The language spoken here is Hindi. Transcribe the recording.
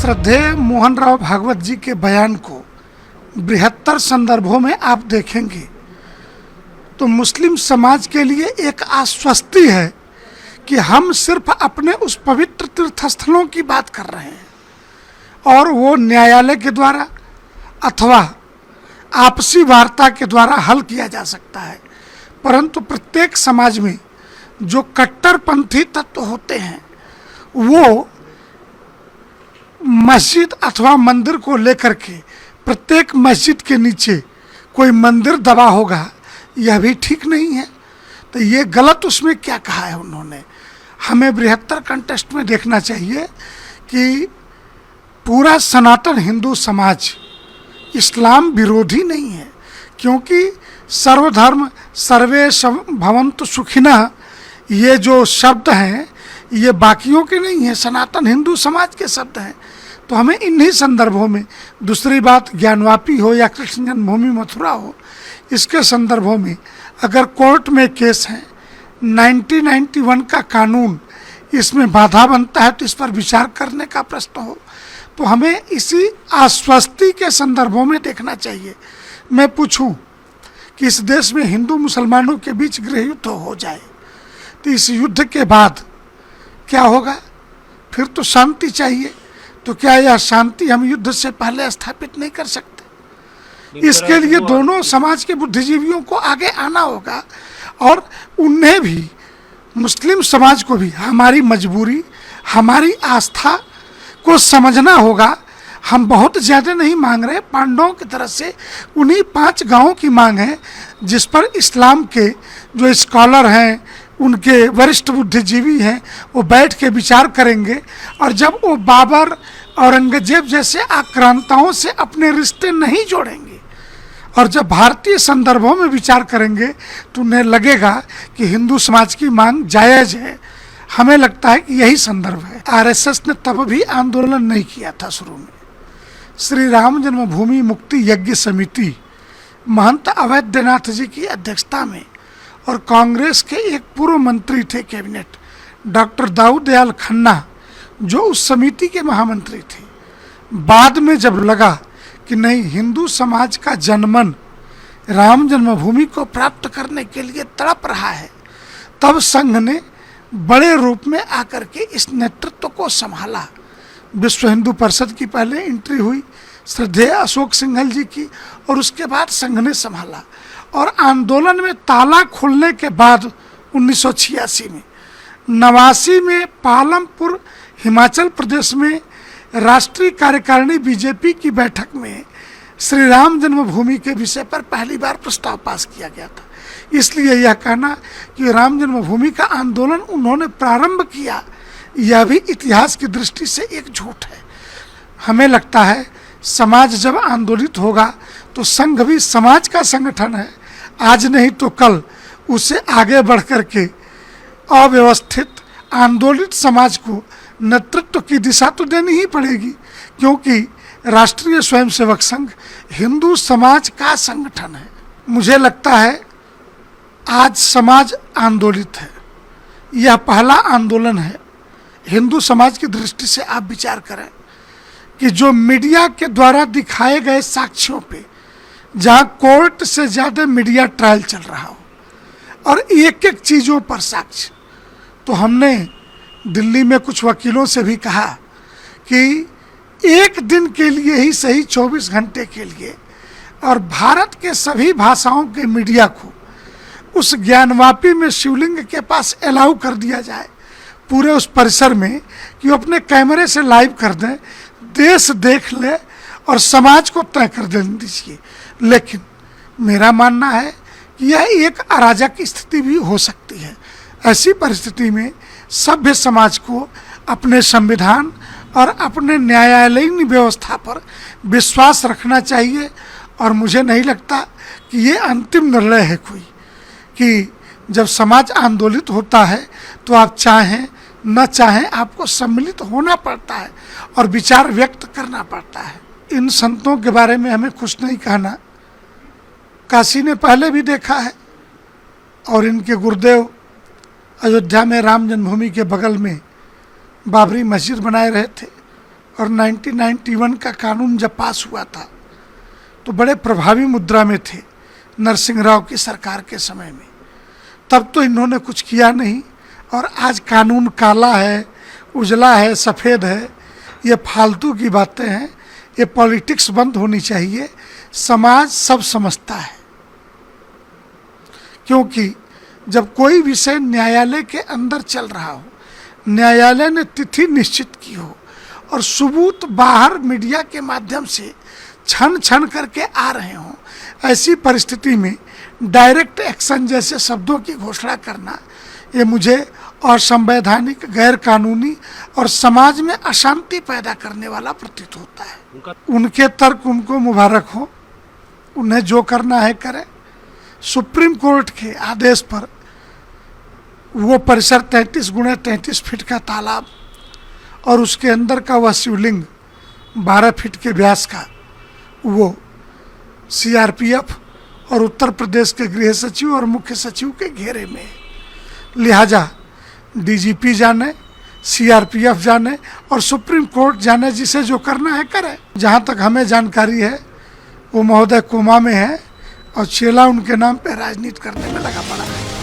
श्रद्धेय मोहन राव भागवत जी के बयान को बृहत्तर संदर्भों में आप देखेंगे तो मुस्लिम समाज के लिए एक आश्वस्ति है कि हम सिर्फ अपने उस पवित्र तीर्थस्थलों की बात कर रहे हैं और वो न्यायालय के द्वारा अथवा आपसी वार्ता के द्वारा हल किया जा सकता है। परंतु प्रत्येक समाज में जो कट्टरपंथी तत्व होते हैं वो मस्जिद अथवा मंदिर को लेकर के प्रत्येक मस्जिद के नीचे कोई मंदिर दबा होगा, यह भी ठीक नहीं है। तो ये गलत उसमें क्या कहा है उन्होंने। हमें बृहत्तर कंटेक्स्ट में देखना चाहिए कि पूरा सनातन हिंदू समाज इस्लाम विरोधी नहीं है, क्योंकि सर्वधर्म सर्वे भवन्तु सुखिनः ये जो शब्द हैं ये बाकियों के नहीं है, सनातन हिंदू समाज के शब्द हैं। तो हमें इन्हीं संदर्भों में, दूसरी बात ज्ञानवापी हो या कृष्ण जन्मभूमि मथुरा हो, इसके संदर्भों में अगर कोर्ट में केस है 1991 का कानून इसमें बाधा बनता है तो इस पर विचार करने का प्रश्न हो, तो हमें इसी आश्वस्ति के संदर्भों में देखना चाहिए। मैं पूछूं कि इस देश में हिंदू मुसलमानों के बीच गृह युद्ध हो जाए तो इस युद्ध के बाद क्या होगा? फिर तो शांति चाहिए। तो क्या यह शांति हम युद्ध से पहले स्थापित नहीं कर सकते? इसके लिए दोनों समाज के बुद्धिजीवियों को आगे आना होगा और उन्हें भी, मुस्लिम समाज को भी हमारी मजबूरी, हमारी आस्था को समझना होगा। हम बहुत ज़्यादा नहीं मांग रहे, पांडवों की तरफ से उन्हीं 5 गांवों की मांग है जिस पर इस्लाम के जो स्कॉलर हैं, उनके वरिष्ठ बुद्धिजीवी हैं, वो बैठ के विचार करेंगे। और जब वो बाबर औरंगजेब जैसे आक्रांताओं से अपने रिश्ते नहीं जोड़ेंगे और जब भारतीय संदर्भों में विचार करेंगे तो उन्हें लगेगा कि हिंदू समाज की मांग जायज़ है। हमें लगता है कि यही संदर्भ है। आरएसएस ने तब भी आंदोलन नहीं किया था शुरू में। श्री राम जन्मभूमि मुक्ति यज्ञ समिति महंत अवैधनाथ जी की अध्यक्षता में और कांग्रेस के एक पूर्व मंत्री थे कैबिनेट, डॉक्टर दाऊद दयाल खन्ना, जो उस समिति के महामंत्री थे। बाद में जब लगा कि नहीं, हिंदू समाज का जनमन राम जन्मभूमि को प्राप्त करने के लिए तड़प रहा है, तब संघ ने बड़े रूप में आकर के इस नेतृत्व को संभाला। विश्व हिंदू परिषद की पहले एंट्री हुई, श्रद्धेय अशोक सिंघल जी की, और उसके बाद संघ ने संभाला। और आंदोलन में ताला खुलने के बाद 1986 में 89 में पालमपुर हिमाचल प्रदेश में राष्ट्रीय कार्यकारिणी बीजेपी की बैठक में श्री राम जन्मभूमि के विषय पर पहली बार प्रस्ताव पास किया गया था। इसलिए यह कहना कि राम जन्मभूमि का आंदोलन उन्होंने प्रारंभ किया, यह भी इतिहास की दृष्टि से एक झूठ है। हमें लगता है समाज जब आंदोलित होगा तो संघ भी समाज का संगठन है, आज नहीं तो कल उसे आगे बढ़ कर के अव्यवस्थित आंदोलित समाज को नेतृत्व की दिशा तो देनी ही पड़ेगी, क्योंकि राष्ट्रीय स्वयंसेवक संघ हिंदू समाज का संगठन है। मुझे लगता है आज समाज आंदोलित है, यह पहला आंदोलन है। हिंदू समाज की दृष्टि से आप विचार करें कि जो मीडिया के द्वारा दिखाए गए साक्ष्यों पे, जहाँ कोर्ट से ज़्यादा मीडिया ट्रायल चल रहा हो और एक एक चीज़ों पर साक्ष्य, तो हमने दिल्ली में कुछ वकीलों से भी कहा कि एक दिन के लिए ही सही 24 घंटे के लिए और भारत के सभी भाषाओं के मीडिया को उस ज्ञानवापी में शिवलिंग के पास अलाउ कर दिया जाए, पूरे उस परिसर में, कि वो अपने कैमरे से लाइव कर दें, देश देख ले और समाज को तय कर देने दीजिए। लेकिन मेरा मानना है कि यह एक अराजक स्थिति भी हो सकती है। ऐसी परिस्थिति में सभ्य समाज को अपने संविधान और अपने न्यायालयीन व्यवस्था पर विश्वास रखना चाहिए। और मुझे नहीं लगता कि ये अंतिम निर्णय है कोई, कि जब समाज आंदोलित होता है तो आप चाहें न चाहें आपको सम्मिलित होना पड़ता है और विचार व्यक्त करना पड़ता है। इन संतों के बारे में हमें कुछ नहीं कहना। काशी ने पहले भी देखा है और इनके गुरुदेव अयोध्या में राम जन्मभूमि के बगल में बाबरी मस्जिद बनाए रहे थे और 1991 का कानून जब पास हुआ था तो बड़े प्रभावी मुद्रा में थे नरसिंह राव की सरकार के समय में। तब तो इन्होंने कुछ किया नहीं, और आज कानून काला है, उजला है, सफ़ेद है, ये फालतू की बातें हैं। ये पॉलिटिक्स बंद होनी चाहिए। समाज सब समझता है, क्योंकि जब कोई विषय न्यायालय के अंदर चल रहा हो, न्यायालय ने तिथि निश्चित की हो और सबूत बाहर मीडिया के माध्यम से छन छन करके आ रहे हों, ऐसी परिस्थिति में डायरेक्ट एक्शन जैसे शब्दों की घोषणा करना, ये मुझे असंवैधानिक, गैर कानूनी और समाज में अशांति पैदा करने वाला प्रतीत होता है। उनके तर्क उनको मुबारक हो, उन्हें जो करना है करें। सुप्रीम कोर्ट के आदेश पर वो परिसर 33 गुणे 33 फीट का तालाब और उसके अंदर का वह शिवलिंग 12 फीट के व्यास का, वो सीआरपीएफ और उत्तर प्रदेश के गृह सचिव और मुख्य सचिव के घेरे में। लिहाजा डीजीपी जाने, सीआरपीएफ जाने और सुप्रीम कोर्ट जाने, जिसे जो करना है करे। जहाँ तक हमें जानकारी है वो महोदय कोमा में है और चेला उनके नाम पे राजनीति करने में लगा पड़ा है।